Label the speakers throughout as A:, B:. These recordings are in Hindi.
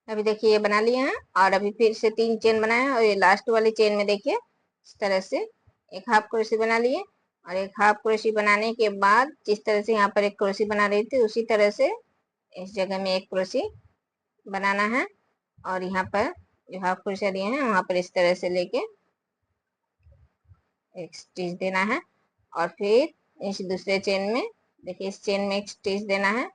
A: अभी देखिए ये बना लिए हैं और अभी फिर से 3 चेन बनाए और ये लास्ट वाली चेन में देखिए इस तरह से एक हाफ क्रोशे बना लिए और एक हाफ क्रोशे बनाने के बाद जिस तरह से यहाँ पर एक क्रोशे बना रही थी उसी तरह से इस जगह में एक क्रोशे बनाना है और यहाँ पर जो हाफ क्रोशा दिए हैं वहां पर इस तरह से लेके एक स्टिच देना है और फिर इस दूसरे चेन में देखिए इस चेन में एक स्टिच देना है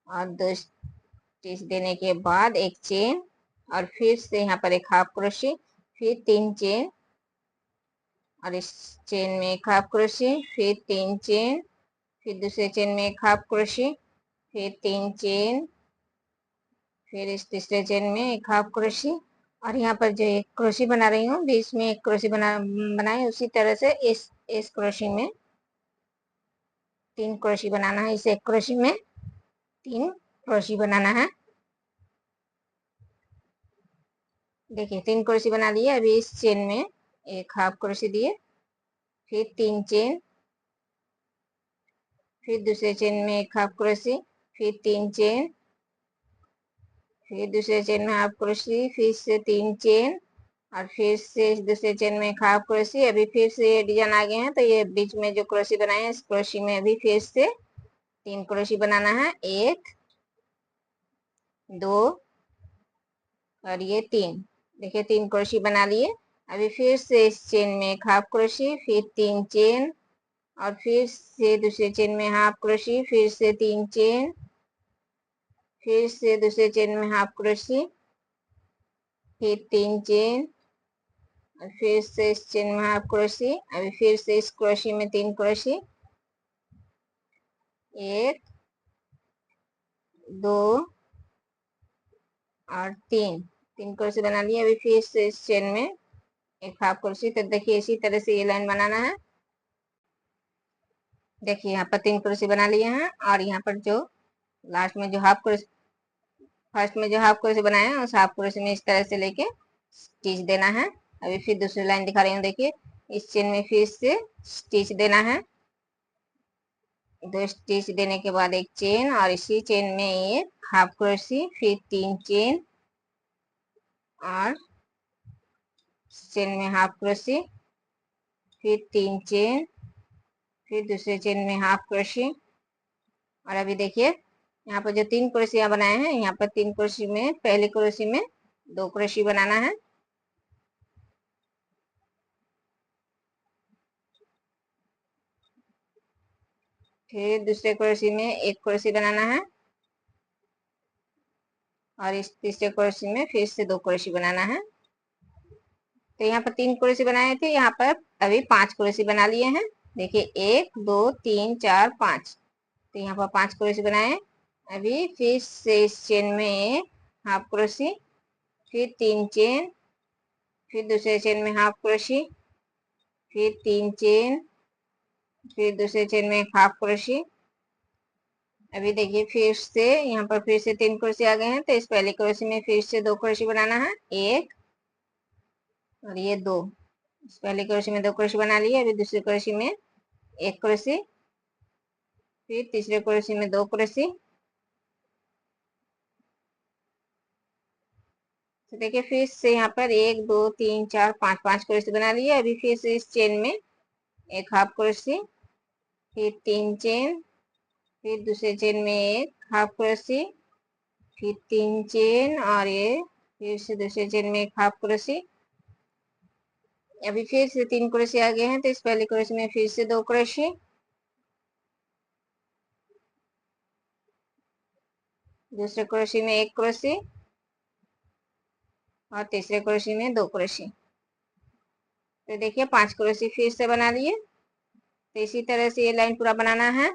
A: और 2 स्टिच देने के बाद एक चेन और फिर से यहाँ पर एक हाफ क्रोशे, फिर 3 चेन और इस चेन में एक हाफ क्रोशे, फिर 3 चेन, फिर दूसरे चेन में एक हाफ क्रोशे, फिर 3 चेन, फिर इस तीसरे चेन में एक हाफ क्रोशे और यहाँ पर जो एक क्रोशे बना रही हूँ बीच में एक क्रोशे बनाए उसी तरह से इस क्रोशे में 3 क्रोशे बनाना है। इस एक क्रोशे में 3 क्रोशे बनाना है। देखिए 3 क्रोशे बना लिए। अभी इस चेन में एक हाफ क्रोशे दिए, फिर 3 चेन, फिर दूसरे चेन में एक हाफ क्रोशे, फिर 3 चेन, फिर दूसरे चेन में हाफ क्रोशे, फिर से 3 चेन और फिर से दूसरे चेन में एक हाफ क्रोशे। अभी फिर से ये डिजाइन आ गए हैं तो ये बीच में जो क्रोशे बनाए हैं इस क्रोशे में अभी फिर से 3 क्रोशे बनाना है। 1 2 और ये 3। देखिए 3 क्रोशे बना लिए। अभी फिर से इस चेन में एक हाफ क्रोशे, फिर 3 चेन और फिर से दूसरे चेन में हाफ क्रोशे, फिर से 3 चेन, फिर से दूसरे चेन में हाफ क्रोशे, फिर 3 चेन और फिर से इस चेन में हाफ क्रोशे। अभी फिर से इस क्रोशे में 3 क्रोशे, 1 2 और 3 क्रोशे बना लिए। अभी फिर से इस चेन में एक हाफ क्रोशे। तो देखिए इसी तरह से ये लाइन बनाना है। देखिए यहाँ पर 3 क्रोशे बना लिए हैं और यहाँ पर जो लास्ट में जो हाफ क्रोशे फर्स्ट में जो हाफ क्रोशे बनाए हैं उस हाफ क्रोशे में इस तरह से लेके स्टिच देना है। अभी फिर दूसरी लाइन दिखा रही हूँ। देखिए इस चेन में फिर से स्टिच देना है। 2 स्टिच देने के बाद एक चेन और इसी चेन में एक हाफ क्रोशे, फिर 3 चेन और चेन में हाफ क्रोशे, फिर 3 चेन, फिर दूसरे चेन में हाफ क्रोशे और अभी देखिए यहाँ पर जो 3 क्रोशिया बनाए हैं यहाँ पर 3 क्रोशे में पहले क्रोशे में 2 क्रोशे बनाना है। फिर दूसरे क्रोशे में एक क्रोशे बनाना है और इस तीसरे क्रोशे में फिर से 2 क्रोशे बनाना है। तो यहाँ पर 3 क्रोशे बनाए थे, यहाँ पर अभी 5 क्रोशे बना लिए हैं। देखिए 1 2 3 4 5। तो यहाँ पर 5 क्रोशे बनाए। अभी फिर से इस चेन में एक हाफ क्रोशे, फिर 3 चेन, फिर दूसरे चेन में हाफ क्रोशे, फिर 3 चेन, फिर दूसरे चेन में एक हाफ क्रोशे। अभी देखिए फिर से यहाँ पर फिर से 3 क्रोशे आ गए हैं तो इस पहले क्रोशे में फिर से 2 क्रोशे बनाना है। 1 और ये 2। इस पहले क्रोशे में 2 क्रोशे बना लिए। अभी दूसरे क्रोशे में एक क्रोशे, फिर तीसरे क्रोशे में 2 क्रोशे। तो देखिए फिर से यहाँ पर 1 2 3 4 5 क्रोशे बना लिए। अभी फिर से इस चेन में एक हाफ क्रोशे, फिर 3 चेन, फिर दूसरे चेन में एक हाफ क्रोशे, फिर 3 चेन और ये फिर से दूसरे चेन में एक हाफ क्रोशे। अभी फिर से 3 क्रोशे आ गए हैं तो इस पहले क्रोशे में फिर से 2 क्रोशे, दूसरे क्रोशे में एक क्रोशे और तीसरे क्रोशे में 2 क्रोशे। तो देखिए 5 क्रोशे फिर से बना लिए। तो इसी तरह से ये लाइन पूरा बनाना है।